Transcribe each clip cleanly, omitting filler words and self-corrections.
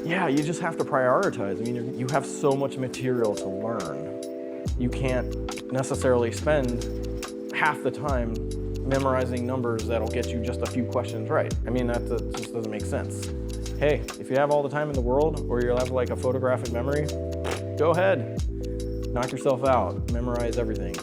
yeah, you just have to prioritize. I mean, you have so much material to learn. You can't necessarily spend half the time memorizing numbers that'll get you just a few questions right. I mean, that just doesn't make sense. Hey, if you have all the time in the world, or you have like a photographic memory, go ahead, knock yourself out, memorize everything.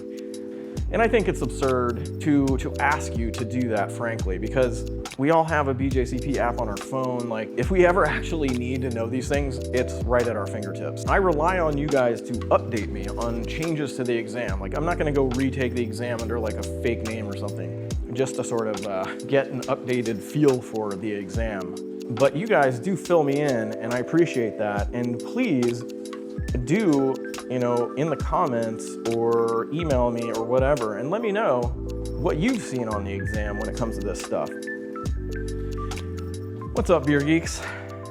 And I think it's absurd to ask you to do that, frankly, because we all have a BJCP app on our phone. Like, if we ever actually need to know these things, it's right at our fingertips. I rely on you guys to update me on changes to the exam. Like, I'm not gonna go retake the exam under like a fake name or something, just to sort of get an updated feel for the exam. But you guys do fill me in, and I appreciate that. And please do, in the comments or email me or whatever, and let me know what you've seen on the exam when it comes to this stuff. What's up, beer geeks?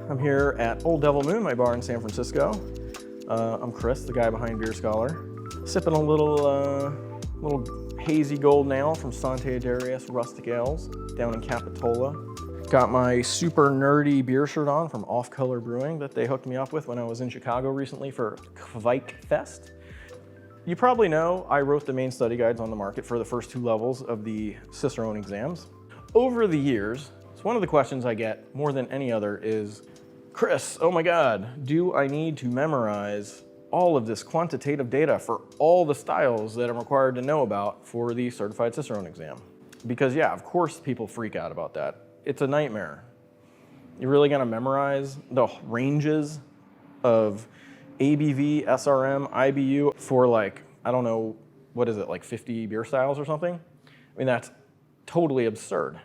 I'm here at Old Devil Moon, my bar in San Francisco. I'm Chris, the guy behind Beer Scholar, sipping a little hazy golden ale from Sante Darius Rustic Ales down in Capitola. Got my super nerdy beer shirt on from Offcolor Brewing that they hooked me up with when I was in Chicago recently for Kvike Fest. You probably know I wrote the main study guides on the market for the first 2 levels of the Cicerone exams. Over the years, one of the questions I get more than any other is, Chris, oh my God, do I need to memorize all of this quantitative data for all the styles that I'm required to know about for the Certified Cicerone exam? Because yeah, of course people freak out about that. It's a nightmare. You're really gonna memorize the ranges of ABV, SRM, IBU for like, I don't know, what is it, like 50 beer styles or something? I mean, that's totally absurd.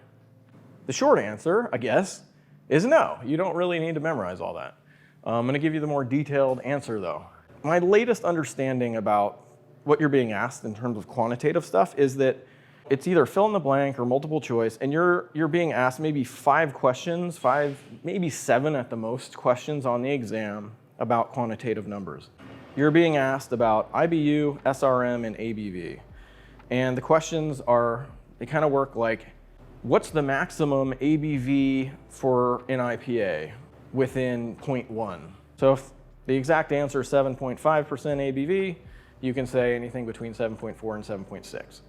The short answer, I guess, is no. You don't really need to memorize all that. I'm gonna give you the more detailed answer though. My latest understanding about what you're being asked in terms of quantitative stuff is that it's either fill in the blank or multiple choice, and you're being asked maybe 5 questions, 5, maybe 7 at the most questions on the exam about quantitative numbers. You're being asked about IBU, SRM, and ABV. And the questions they kind of work like, what's the maximum ABV for an IPA within 0.1? So if the exact answer is 7.5% ABV, you can say anything between 7.4 and 7.6.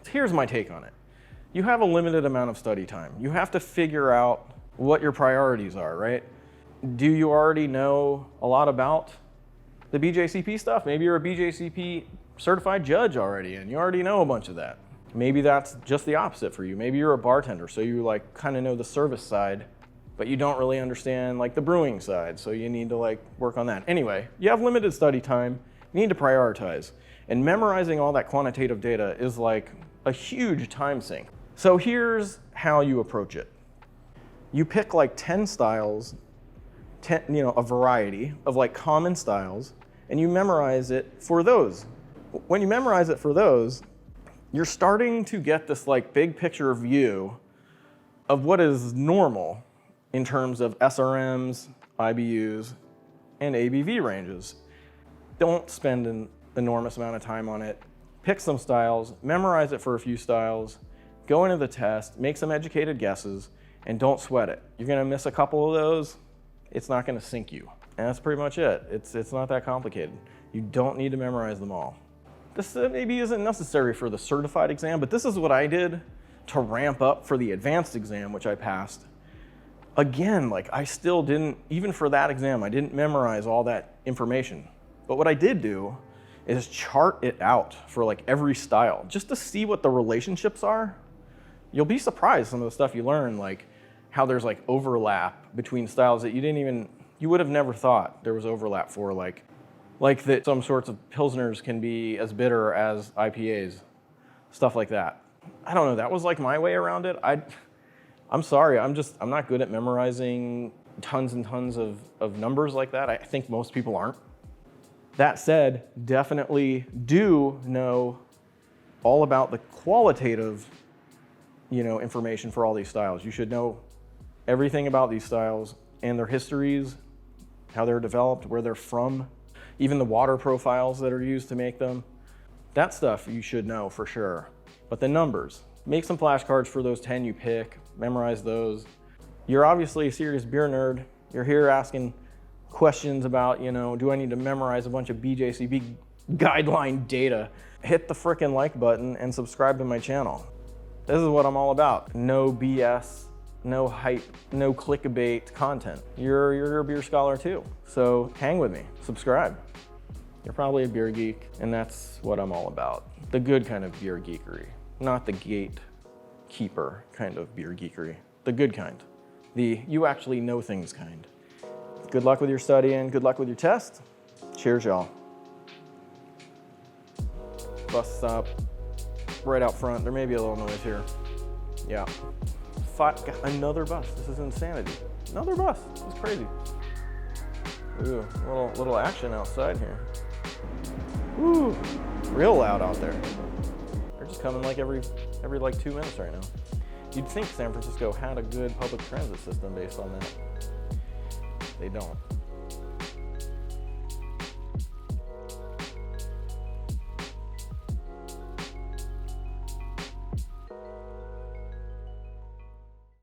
Here's my take on it. You have a limited amount of study time. You have to figure out what your priorities are, right? Do you already know a lot about the BJCP stuff? Maybe you're a BJCP certified judge already, and you already know a bunch of that. Maybe that's just the opposite for you. Maybe you're a bartender, so you like kind of know the service side, but you don't really understand like the brewing side, so you need to like work on that. Anyway, you have limited study time, you need to prioritize. And memorizing all that quantitative data is like a huge time sink. So here's how you approach it. You pick like 10 styles, a variety of like common styles, and you memorize it for those. When you memorize it for those, you're starting to get this like big picture view of what is normal in terms of SRMs, IBUs, and ABV ranges. Don't spend an enormous amount of time on it. Pick some styles, memorize it for a few styles, go into the test, make some educated guesses, and don't sweat it. You're gonna miss a couple of those, it's not gonna sink you. And that's pretty much it. It's not that complicated. You don't need to memorize them all. This maybe isn't necessary for the certified exam, but this is what I did to ramp up for the advanced exam, which I passed. Again, like I still didn't, even for that exam, I didn't memorize all that information. But what I did do is chart it out for like every style, just to see what the relationships are. You'll be surprised some of the stuff you learn, like how there's like overlap between styles that you would have never thought there was overlap for, like that some sorts of Pilsners can be as bitter as IPAs, stuff like that. I don't know, that was like my way around it. I'm sorry, I'm not good at memorizing tons and tons of numbers like that. I think most people aren't. That said, definitely do know all about the qualitative, information for all these styles. You should know everything about these styles and their histories, how they're developed, where they're from, even the water profiles that are used to make them. That stuff you should know for sure. But the numbers, make some flashcards for those 10 you pick, memorize those. You're obviously a serious beer nerd. You're here asking questions about, you know, do I need to memorize a bunch of BJCP guideline data? Hit the frickin' like button and subscribe to my channel. This is what I'm all about. No BS, no hype, no clickbait content. You're a beer scholar too. So hang with me, subscribe. You're probably a beer geek, and that's what I'm all about. The good kind of beer geekery, not the gatekeeper kind of beer geekery. The good kind. The you actually know things kind. Good luck with your studying, good luck with your test. Cheers, y'all. Bus stop right out front. There may be a little noise here. Yeah. Another bus. This is insanity. Another bus. This is crazy. Ooh, little action outside here. Ooh, real loud out there. They're just coming like every like 2 minutes right now. You'd think San Francisco had a good public transit system based on that. They don't.